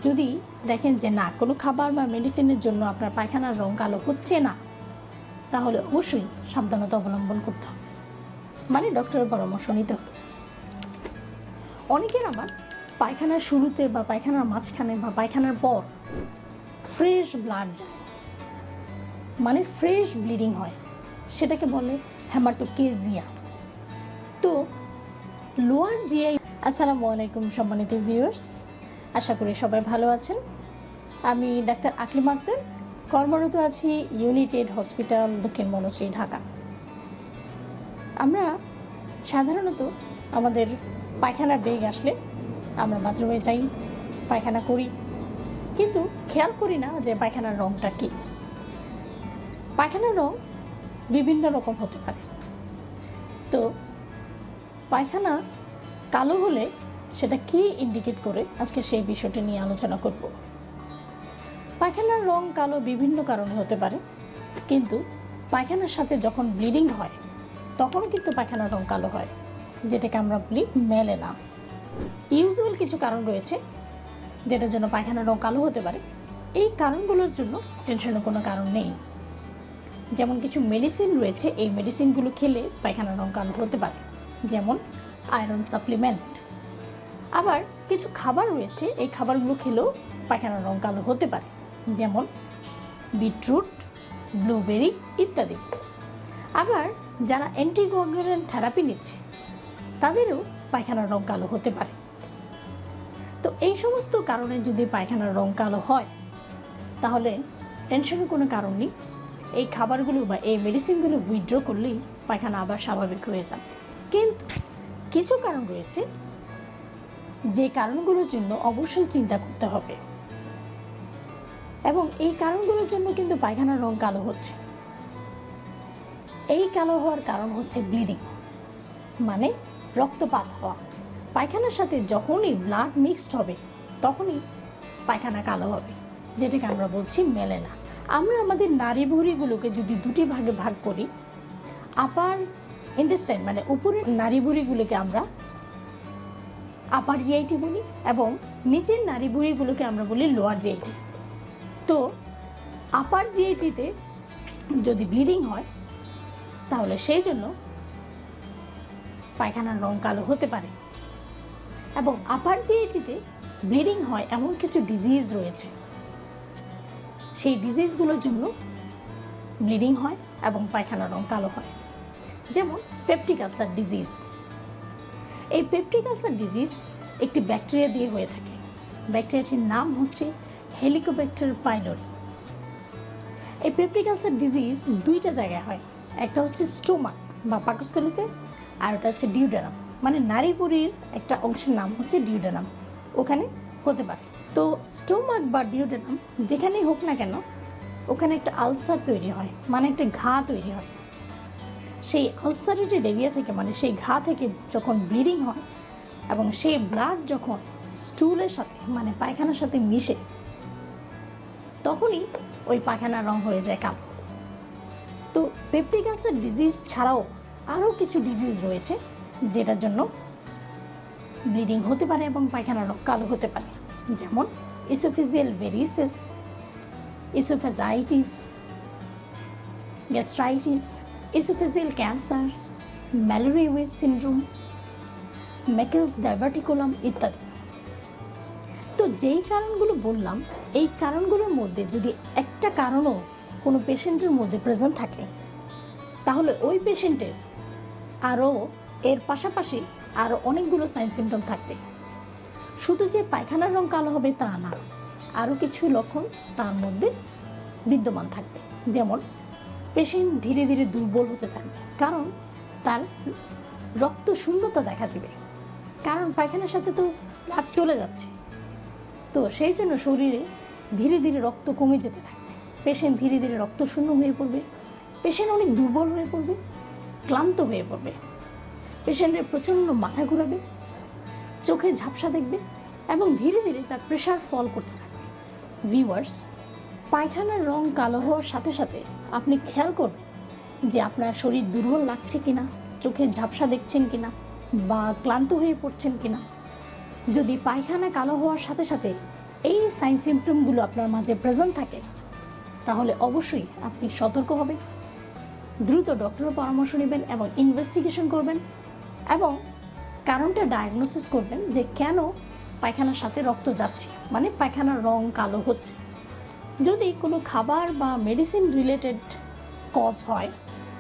যদি দেখেন যে না কোনো খাবার বা মেডিসিনের জন্য আপনার পায়খানার রং কালো হচ্ছে না, তাহলে অবশ্যই সাবধানতা অবলম্বন করতে হবে, মানে ডক্টরের পরামর্শ নিতে হবে। অনেকের আবার পায়খানার শুরুতে বা পায়খানার মাঝখানে বা পায়খানার পর ফ্রেশ ব্লাড যায়, মানে ফ্রেশ ব্লিডিং হয়, সেটাকে বলে হ্যামাটোকেজিয়া। তো লোয়ার জিআই। আসসালামু আলাইকুম সম্মানিত ভিউয়ার্স, আশা করি সবাই ভালো আছেন। আমি ডাক্তার আকলিমা আক্তার, কর্মরত আছি ইউনাইটেড হসপিটাল, দক্ষিণ বনশ্রী, ঢাকা। আমরা সাধারণত আমাদের পায়খানার বেগ আসলে আমরা বাথরুমে যাই, পায়খানা করি, কিন্তু খেয়াল করি না যে পায়খানার রঙটা কী। পায়খানার রং বিভিন্ন রকম হতে পারে। তো পায়খানা কালো হলে সেটা কী ইন্ডিকেট করে, আজকে সেই বিষয়টি নিয়ে আলোচনা করব। পায়খানার রং কালো বিভিন্ন কারণে হতে পারে, কিন্তু পায়খানার সাথে যখন ব্লিডিং হয় তখনও কিন্তু পায়খানার রং কালো হয়, যেটাকে আমরা বলি মেলেনা। ইউজুয়াল কিছু কারণ রয়েছে যেটার জন্য পায়খানার রং কালো হতে পারে। এই কারণগুলোর জন্য টেনশনের কোনো কারণ নেই। যেমন কিছু মেডিসিন রয়েছে, এই মেডিসিনগুলো খেলে পায়খানার রং কালো হতে পারে, যেমন আয়রন সাপ্লিমেন্ট। আবার কিছু খাবার রয়েছে, এই খাবারগুলো খেলেও পায়খানার রং কালো হতে পারে, যেমন বিটরুট, ব্লুবেরি ইত্যাদি। আবার যারা অ্যান্টিকোয়াগুলেন্ট থেরাপি নিচ্ছে তাদেরও পায়খানার রং কালো হতে পারে। তো এই সমস্ত কারণে যদি পায়খানার রং কালো হয় তাহলে টেনশনের কোনো কারণ নেই। এই খাবারগুলো বা এই মেডিসিনগুলো উইথড্র করলেই পায়খানা আবার স্বাভাবিক হয়ে যাবে। কিন্তু কিছু কারণ রয়েছে যে কারণগুলোর জন্য অবশ্যই চিন্তা করতে হবে, এবং এই কারণগুলোর জন্য কিন্তু পায়খানার রং কালো হচ্ছে। এই কালো হওয়ার কারণ হচ্ছে ব্লিডিং, মানে রক্তপাত হওয়া। পায়খানার সাথে যখনই ব্লাড মিক্সড হবে তখনই পায়খানা কালো হবে, যেটাকে আমরা বলছি মেলেনা। আমরা আমাদের নাড়ি ভুঁড়িগুলোকে যদি দুটি ভাগে ভাগ করি, আপার ইন্টেস্টাইন মানে উপরের নাড়ি ভুঁড়িগুলোকে আমরা আপার জিআইটি বলি, এবং নিচের নাড়ি ভুঁড়িগুলোকে আমরা বলি লোয়ার জিআইটি। তো আপার জিআইটিতে যদি ব্লিডিং হয় তাহলে সেই জন্য পায়খানার রং কালো হতে পারে। এবং আপার জিআইটিতে ব্লিডিং হয় এমন কিছু ডিজিজ রয়েছে, সেই ডিজিজগুলোর জন্য ব্লিডিং হয় এবং পায়খানার রং কালো হয়, যেমন পেপটিক আলসার ডিজিজ। এই পেপটিক আলসার ডিজিজ একটি ব্যাকটেরিয়া দিয়ে হয়ে থাকে। ব্যাকটেরিয়াটির নাম হচ্ছে হেলিকোব্যাক্টার পাইলোরি। এই পেপটিক আলসার ডিজিজ দুইটা জায়গায় হয়, একটা হচ্ছে স্টোমাক বা পাকস্থলীতে, আর ওটা হচ্ছে ডিউডেনাম, মানে নাড়িভুঁড়ির একটা অংশের নাম হচ্ছে ডিউডেনাম, ওখানে হতে পারে। তো স্টোমাক বা ডিউডেনাম যেখানেই হোক না কেন, ওখানে একটা আলসার তৈরি হয়, মানে একটা ঘা তৈরি হয়। সেই আলসারেটেড এরিয়া থেকে, মানে সেই ঘা থেকে যখন ব্লিডিং হয় এবং সেই ব্লাড যখন স্টুলের সাথে মানে পায়খানার সাথে মিশে, তখনই ওই পায়খানার রং হয়ে যায় কালো। তো পেপটিক আলসার ডিজিজ ছাড়াও আরও কিছু ডিজিজ রয়েছে যেটার জন্য ব্লিডিং হতে পারে এবং পায়খানার রং কালো হতে পারে, যেমন oesophageal varices, oesophagitis, gastritis, oesophageal cancer, Mallory Weiss syndrome, Meckel's diverticulum ইত্যাদি। তো যেই কারণগুলো বললাম, এই কারণগুলোর মধ্যে যদি একটা কারণও কোনো পেশেন্টের মধ্যে প্রেজেন্ট থাকে তাহলে ওই পেশেন্টের আরও এর পাশাপাশি আরও অনেকগুলো সাইন সিমটম থাকবে। শুধু যে পায়খানার রং কালো হবে তা না, আরও কিছু লক্ষণ তার মধ্যে বিদ্যমান থাকবে। যেমন পেশেন্ট ধীরে ধীরে দুর্বল হতে থাকবে, কারণ তার রক্ত শূন্যতা দেখা দিবে, কারণ পায়খানার সাথে তো ব্লাড চলে যাচ্ছে। তো সেই জন্য শরীরে ধীরে ধীরে রক্ত কমে যেতে থাকবে, পেশেন্ট ধীরে ধীরে রক্ত শূন্য হয়ে পড়বে, পেশেন্ট অনেক দুর্বল হয়ে পড়বে, ক্লান্ত হয়ে পড়বে, পেশেন্টের প্রচণ্ড মাথা ঘুরাবে, চোখে ঝাপসা দেখবে, এবং ধীরে ধীরে তার প্রেশার ফল করতে থাকবে। ভিউয়ার্স, পায়খানার রং কালো হওয়ার সাথে সাথে আপনি খেয়াল করবেন যে আপনার শরীর দুর্বল লাগছে কিনা, চোখে ঝাপসা দেখছেন কিনা, বা ক্লান্ত হয়ে পড়ছেন কিনা। যদি পায়খানা কালো হওয়ার সাথে সাথে এই সাইন সিমটমগুলো আপনার মাঝে প্রেজেন্ট থাকে, তাহলে অবশ্যই আপনি সতর্ক হবেন, দ্রুত ডক্টরের পরামর্শ নেবেন এবং ইনভেস্টিগেশন করবেন এবং কারণটা ডায়াগনোসিস করবেন যে কেন পায়খানার সাথে রক্ত যাচ্ছে, মানে পায়খানার রং কালো হচ্ছে। যদি কোনো খাবার বা মেডিসিন রিলেটেড কজ হয়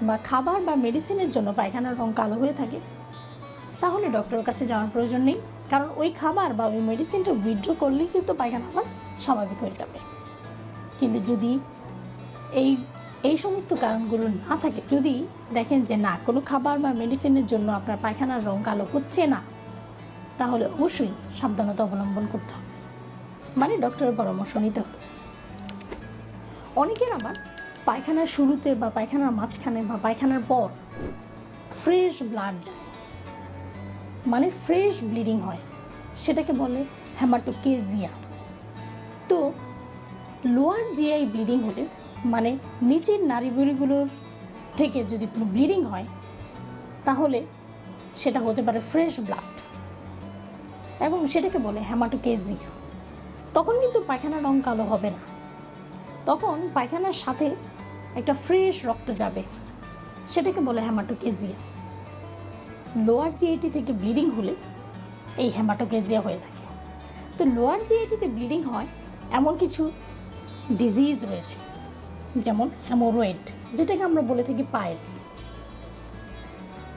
বা খাবার বা মেডিসিনের জন্য পায়খানার রং কালো হয়ে থাকে, তাহলে ডক্টরের কাছে যাওয়ার প্রয়োজন নেই, কারণ ওই খাবার বা ওই মেডিসিনটা উইথড্র করলেই কিন্তু পায়খানা আবার স্বাভাবিক হয়ে যাবে। কিন্তু যদি এই সমস্ত কারণগুলো না থাকে, যদি দেখেন যে না কোনো খাবার বা মেডিসিনের জন্য আপনার পায়খানার রং কালো হচ্ছে না, তাহলে অবশ্যই সাবধানতা অবলম্বন করতে হবে, মানে ডক্টরের পরামর্শ নিতে হবে। অনেকের আবার পায়খানার শুরুতে বা পায়খানার মাঝখানে বা পায়খানার পর ফ্রেশ ব্লাড যায়, মানে ফ্রেশ ব্লিডিং হয়, সেটাকে বলে হ্যামাটোকেজিয়া। তো লোয়ার জিআই ব্লিডিং হলে, মানে নিচের নাড়িভুঁড়িগুলোর থেকে যদি কোনো ব্লিডিং হয়, তাহলে সেটা হতে পারে ফ্রেশ ব্লাড এবং সেটাকে বলে হ্যামাটোকেজিয়া। তখন কিন্তু পায়খানার রং কালো হবে না, তখন পায়খানার সাথে একটা ফ্রেশ রক্ত যাবে, সেটাকে বলে হ্যামাটোকেজিয়া। লোয়ার জিআইটি থেকে ব্লিডিং হলে এই হ্যামাটোকেজিয়া হয়ে থাকে। তো লোয়ার জিআইটিতে ব্লিডিং হয় এমন কিছু ডিজিজ রয়েছে, যেমন হেমোরয়েড, যেটাকে আমরা বলে থাকি পায়েস।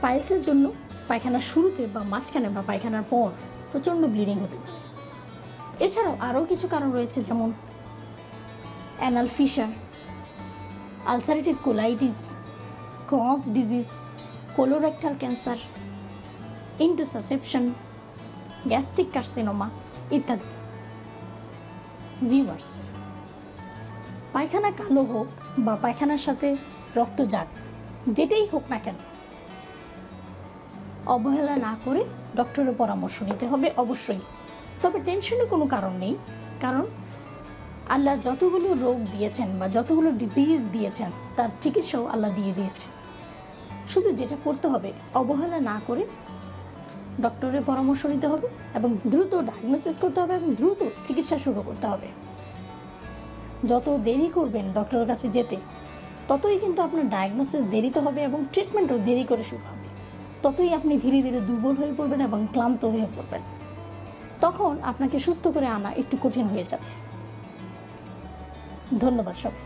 পায়েসের জন্য পায়খানার শুরুতে বা মাঝখানে বা পায়খানার পর প্রচণ্ড ব্লিডিং হতে পারে। এছাড়াও আরও কিছু কারণ রয়েছে, যেমন anal fissure, ulcerative colitis, Crohn's disease, colorectal cancer, intussusception, gastric carcinoma ইত্যাদি। ভিউয়ার্স, পায়খানা কালো হোক বা পায়খানার সাথে রক্ত যাক, যেটাই হোক না কেন, অবহেলা না করে ডক্টরের পরামর্শ নিতে হবে অবশ্যই। তবে টেনশনের কোনো কারণ নেই, কারণ আল্লাহ যতগুলো রোগ দিয়েছেন বা যতগুলো ডিজিজ দিয়েছেন তার চিকিৎসাও আল্লাহ দিয়ে দিয়েছেন। শুধু যেটা করতে হবে, অবহেলা না করে ডক্টরের পরামর্শ নিতে হবে এবং দ্রুত ডায়াগনোসিস করতে হবে এবং দ্রুত চিকিৎসা শুরু করতে হবে। যত দেরি করবেন ডক্টরের কাছে যেতে, ততই কিন্তু আপনার ডায়াগনোসিস দেরিতে হবে এবং ট্রিটমেন্টও দেরি করে শুরু হবে। ততই আপনি ধীরে ধীরে দুর্বল হয়ে পড়বেন এবং ক্লান্ত হয়ে পড়বেন। তখন আপনাকে সুস্থ করে আনা একটু কঠিন হয়ে যাবে। ধন্যবাদ সবাই।